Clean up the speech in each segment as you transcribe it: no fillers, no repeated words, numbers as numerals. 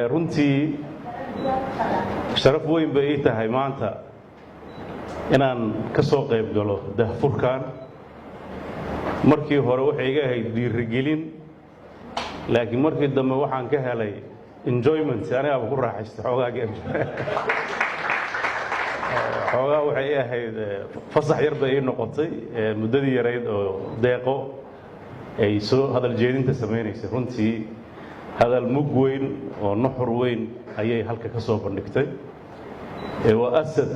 runtii sharaf weyn bay ii tahay maanta inaan ka soo qayb galo daahfurkan markii hore waxay iga ahayd dhiirigelin laakiin markii dambe waxaan ka helay enjoyment anigaaba ku raaxaystay xoogaa waxay ii ahayd fasax yar bay ii noqotay muddadii yarayd oo deeqo ay soo hadal jeedinta samaynaysay runtii hadal mug weyn oo nuxur weyn ayay halka ka soo bandhigtay waa asad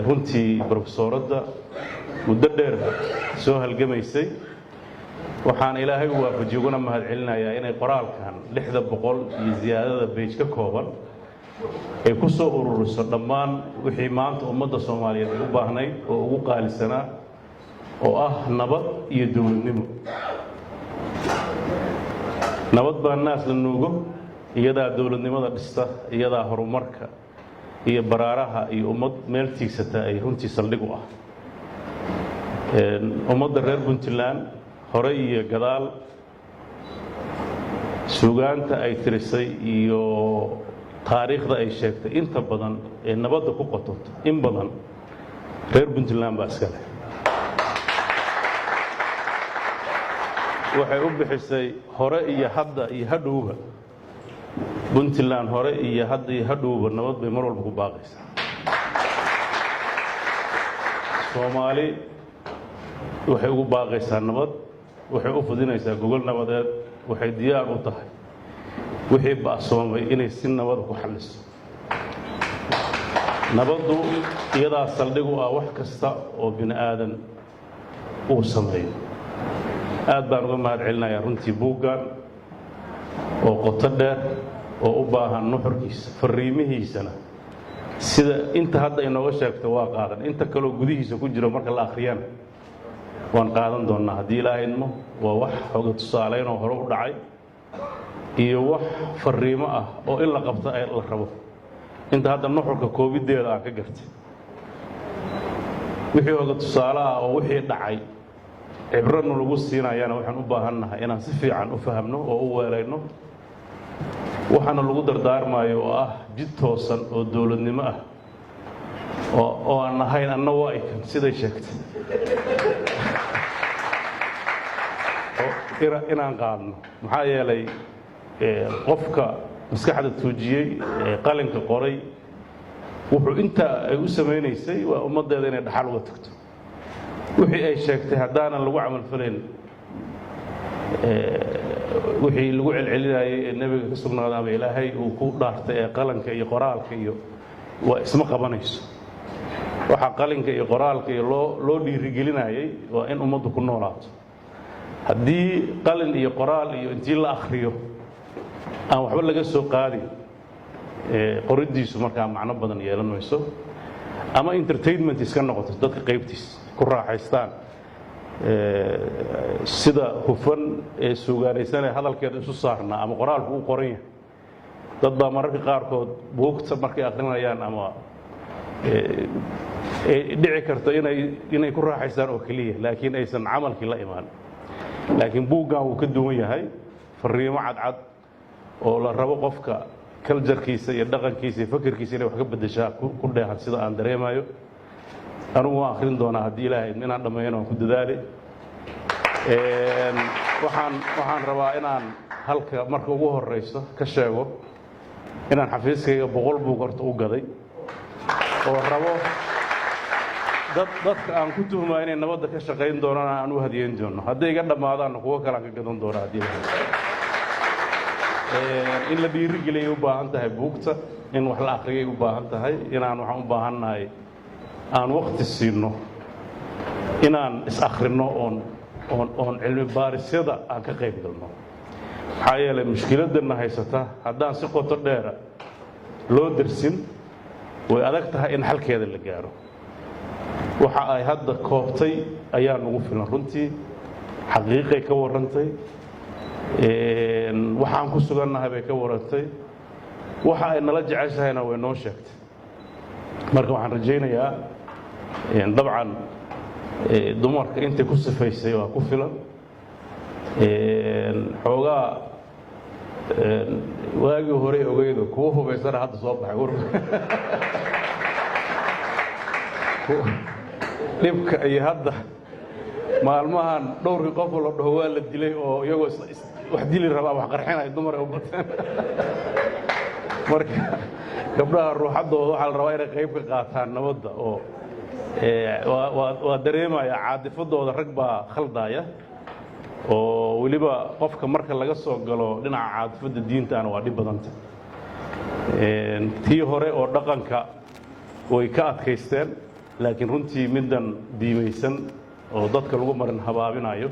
runtii profesooradda muddo dheer soo halgamaysay waxaan ilaahay u waafajiyay uguna mahadcelinayaa inay qoraalkan 600 iyo ziyaadada page ka kooban ay ku soo ururiso dhammaan wixii maanta ummadda Soomaaliyeed u baahnayd oo ugu qaalisanaa oo ah nabad iyo dawladnimo nabad baa naas la nuugo iyadaa dawladnimada dhista iyadaa horumarka iyo baraaraha iyo ummad meel tiigsata ay runtii saldhig u ah ummadda reer Puntland hore iyo gadaal suugaanta ay tirisay iyo taariikhda ay sheegtay inta badan ee nabadda ku qotonto in badan reer Puntland baa iska leh waxay u bixisay hore iyo hadda iyo hadhowba Puntland hore iyo hadda iyo hadhowba nabad bay mar walba ku baaqaysaa Soomaali waxay ugu baaqaysaa nabad waxay u fudinaysaa gogol nabadeed waxay diyaar u tahay wixii baasoomay inay si nabad ku xalliso nabaddu iyadaa saldhig u ah wax kasta oo bini aadan uu sameeyo aad baan uga mahadcelinayaa runtii buuggan oo qoto dheer oo u baahan nuxurkiisa fariimihiisana sida inta hadda inooga sheegto waa qaadan inta kaloo gudihiisa ku jiro marka la akhriyana waan qaadan doonaa haddii ilaahay idmo waa wax xoga tusaaleyn oo hore u dhacay iyo wax fariimo ah oo in la qabto ay la rabo inta hadda nuxurka koobideeda aan ka gartay wixii xoga tusaale ah oo wixii dhacay cibrano lagu siinayana waxaan u baahannahay inaan si fiican u fahamno oo u weelayno waxaana lagu dardaarmayo oo ah jid toosan oo dawladnimo ah oo aan ahayn anna waa ikan siday sheegtay inaan qaadno maxaa yeelay qofka maskaxda tuujiyey qalinka qoray wuxuu inta ay u samaynaysay waa ummaddeeda inay dhaxal uga tagto wixii ay sheegtay haddaanan lagu camal falayn wixii lagu celcelinayay ee nebiga ka sugnaaday ama ilaahay uu ku dhaartay ee qalanka iyo qoraalka iyo waa isma qabanayso waxa qalinka iyo qoraalka iyo loo dhiirigelinayay waa in ummaddu ku noolaato haddii qalin iyo qoraal iyo intii la akhriyo aan waxba laga soo qaadin qoridiisu markaa macno badan yeelan mayso ama entertainment iska noqoto dadka qaybtiis ku raaxaystaan sida hufan ee suugaanaysan hadalkeeda isu saarnaa ama qoraalku u qoran yahay dad baa mararka qaarkood buugta markay akhrinayaan ama dhici karto inay ku raaxaystaan oo keliya laakiin aysan camalkii la imaan laakiin buuggan wuu ka duwan yahay fariimo cadcad oo la rabo qofka kaljarkiisa iyo dhaqankiisa iyo fikirkiisa inay wax ka bedeshaa ku dheehan sida aan dareemayo anigu waan akhrin doonaa haddii ilaahay inaan dhammeeyana waan ku dadaali waxaan rabaa inaan halka marka ugu horeyso ka sheego inaan xafiiskayga 100 buug horta u gaday oo rabo dadka aan ku tuhmaa inay nabadda ka shaqayn doonaan aan u hadiyeyn doono hadday iga dhammaadaanna kuwo kale aan ka gadan doona haddii in la dhiirigeliya u baahan tahay buugta in wax la akhriyay u baahan tahay inaan waxaan u baahannahay aan waqti siino inaan is akhrino oon cilmi baarisyada aan ka qayb galno maxaa yeelay mushkiladana haysata haddaan si qoto dheera loo darsin way adag tahay in xalkeeda la gaaro waxa ay hadda koobtay ayaa nagu filan runtii xaqiiqay ka warrantay waxaan ku sugannahay bay ka warrantay waxa ay nala jeceshahayna way noo sheegtay marka waxaan rajaynayaa dabcan dumarka intay ku sifaysay waa ku filan xoogaa waagii hore ogeydo kuwa hubaysana hadda soo baxay dhibka iyo hadda maalmahan dhowrkii qof la dhaho waa la dilay oo iyagoo wax dili rabaa wax qarxinaya dumar ay u bateen marka gabdhaha ruuxaddooda waxaa la rabaa inay qayb ka qaataan nabadda oo waa dareemaya caadifadooda rag baa khaldaya oo weliba qofka marka laga soo galo dhinaca caadifadda diintaana waa dhib badanta tii hore oo dhaqanka way ka adkaysteen laakiin runtii middan diimaysan oo dadka lagu marin habaabinayo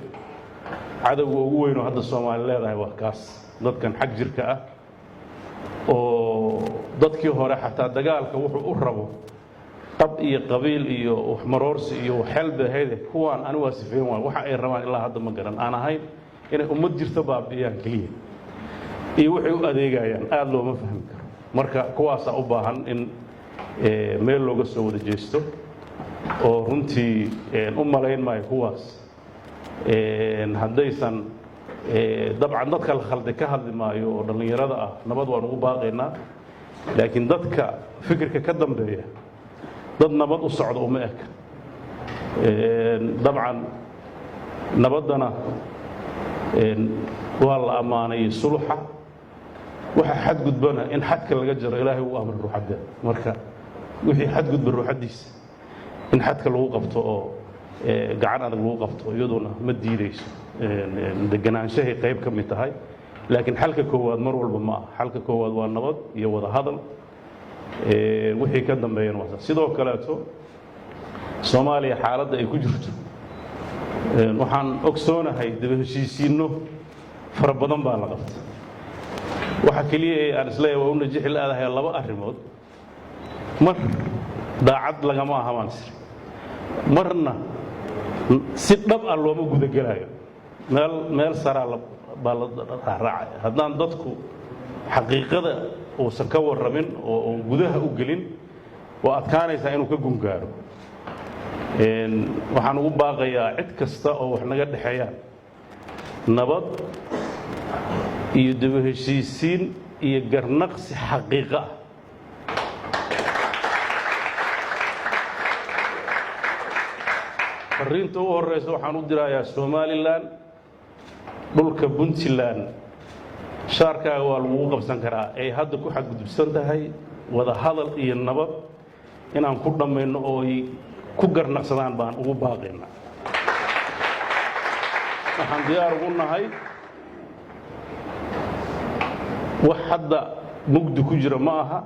cadowga ugu weyn oo hadda Soomaali leedahay waa kaas dadkan xag jirka ah oo dadkii hore xataa dagaalka wuxuu u rabo qab iyo qabiil iyo waxmaroorsi iyo xelbaheed kuwaan anigu waa sifeen waxa ay rabaan ilaa hadda ma garan aan ahayn inay ummad jirta baabiyaan kaliya iyo waxay u adeegayaan aad looma fahmi karo marka kuwaas u baahan in meel looga soo wada jeesto oo runtii u malayn maayo kuwaas haddaysan dabcan dadka la khalday ka hadli maayo oo dhallinyarada ah nabad waan ugu baaqaynaa laakiin dadka fikirka ka dambeeya dad nabad u socda uma eka dabcan nabaddana waa la ammaanay sulxa waxa xadgudbana in xadka laga jaro ilaahay uu amray ruuxadda marka wixii xadgudba ruuxadiisa in xadka lagu qabto oo gacan adag lagu qabto iyaduna ma diidayso deganaanshahay qayb ka mid tahay laakiin xalka koowaad mar walba ma aha xalka koowaad waa nabad iyo wada hadal wixii ka dambeeyana waa sidoo kaleeto Soomaaliya xaaladda ay ku jirto waxaan ogsoonahay dib u heshiisiino fara badan baa la qabtay waxa kaliya ee aan isleeyahay waa u najixi laadahay laba arrimood mar daacad lagama ahamaan marna si dhab ah looma guda galayo meel saraa baa la raacay haddaan dadku xaqiiqada uusan ka warramin oo gudaha u gelin waa adkaanaysaa inuu ka gungaaro waxaan ugu baaqayaa cid kasta oo wax naga dhexeeyaan nabad iyo dib u heshiisiin iyo garnaqsi xaqiiqo ah fariinta ugu horeysa waxaan u dirayaa Somaliland dhulka Puntland shaarkaaga waa lagu qabsan karaa ay hadda ku xadgudubsan tahay wada hadal iyo nabad inaan ku dhamayno oo ay ku garnaqsadaan baan ugu baaqaynaa waxaan diyaar ugu nahay wax hadda mugdi ku jira ma aha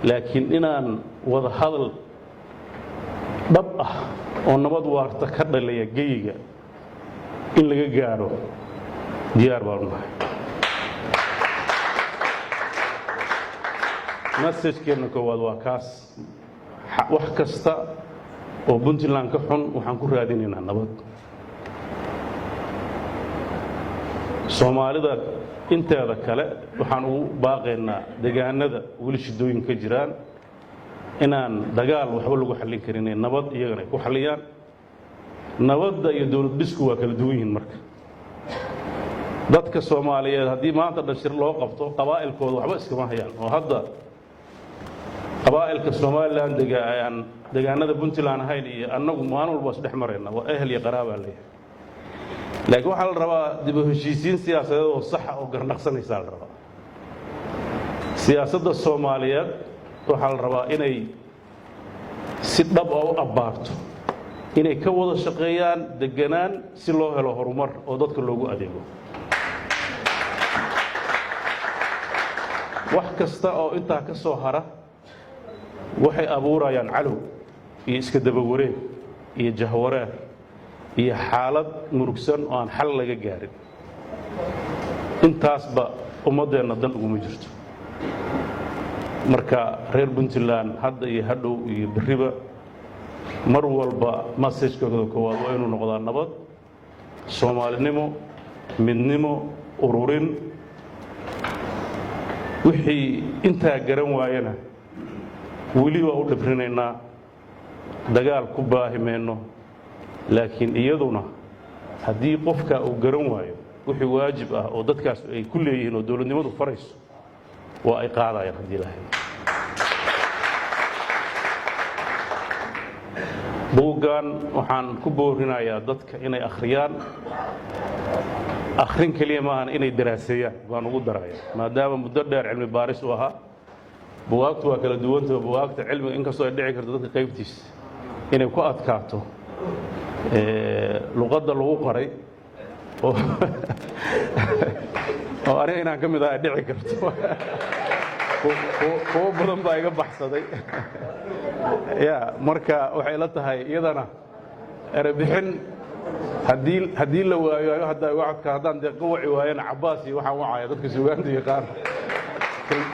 laakiin inaan wada hadal dhab ah oo nabad waarta ka dhalaya geyiga in laga gaaro diyaar baan u nahay message-keena koowaad waa kaas wax kasta oo Puntland ka xun waxaan ku raadinaynaa nabad Soomaalida inteeda kale waxaan ugu baaqaynaa deegaanada weli shidooyin ka jiraan inaan dagaal waxba lagu xallin karin nabad iyagana ay ku xalliyaan nabadda iyo dawlad dhisku waa kala duwan yihiin marka dadka Soomaaliyeed haddii maanta dhashir loo qabto qabaa'ilkooda waxba iskama hayaan oo hadda qabaa'ilka Somaliland deegaanada Puntland ahayn iyo annagu maalin walba isdhex marayna waa ehel iyo qaraaba leeyahay laakiin waxaa la rabaa dib u heshiisiin siyaasadeed oo sax ah oo garnaqsanaysa la rabaa siyaasadda Soomaaliyeed waxaa la rabaa inay si dhab oo u abbaarto inay ka wada shaqeeyaan deganaan si loo helo horumar oo dadka loogu adeego wax kasta oo intaa ka soo hara waxay abuurayaan calow iyo iska daba wareeg iyo jahwareer iyo xaalad murugsan oo aan xal laga gaarin intaasba ummadeenna dan uguma jirto marka reer Puntland hadda iyo hadhow iyo bariba mar walba message-kooda koowaad waa inuu noqdaa nabad Soomaalinimo midnimo ururin wixii intaa garan waayana weli waa u dhibrinaynaa dagaal ku baahimeeno laakiin iyaduna haddii qofka uu garan waayo wixii waajib ah oo dadkaas ay ku leeyihiin oo dawladnimadu farayso waa ay qaadayaan haddii la hayo buuggan waxaan ku boorinayaa dadka inay akhriyaan akhrin kaliya maahan inay daraaseeyaan baan ugu daraya maadaama muddo dheer cilmi baaris u ahaa buugaagtu waa kala duwanta buugaagta cilmiga inkastoo ay dhici karto dadka qaybtiisa inay ku adkaato luqadda lagu qoray oo aniga inaan ka mid ah ay dhici karto kuwo badan baa iga baxsaday ya marka waxay la tahay iyadana erebixin haddii la waayo haddaan dee qawaci waayana Cabbaas iyo waxaan wacaya dadka suugaanta yaqaan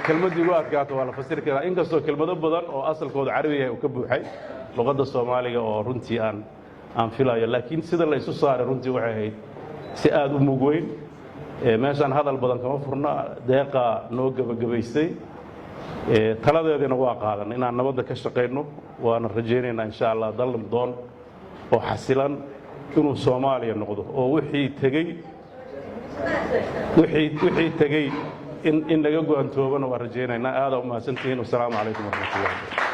kelmadii ugu adkaato waa la fasiri karaa inkastoo kelmado badan oo asalkooda carabiga uu ka buuxay luqadda Soomaaliga oo runtii aan filayo laakiin sida la isu saaray runtii waxay ahayd si aad u mug weyn meeshaan hadal badan kama furna deeqa noo gabagabaysay taladeedina waa qaadan inaan nabadda ka shaqeyno waana rajaynaynaa insha Allah dalm doon oo xasilan inuu Soomaaliya noqdo oo wixii tagay in laga go'aantoobana waa rajaynaynaa aad u mahadsantihiin wassalaamu calaykum warahmatullahi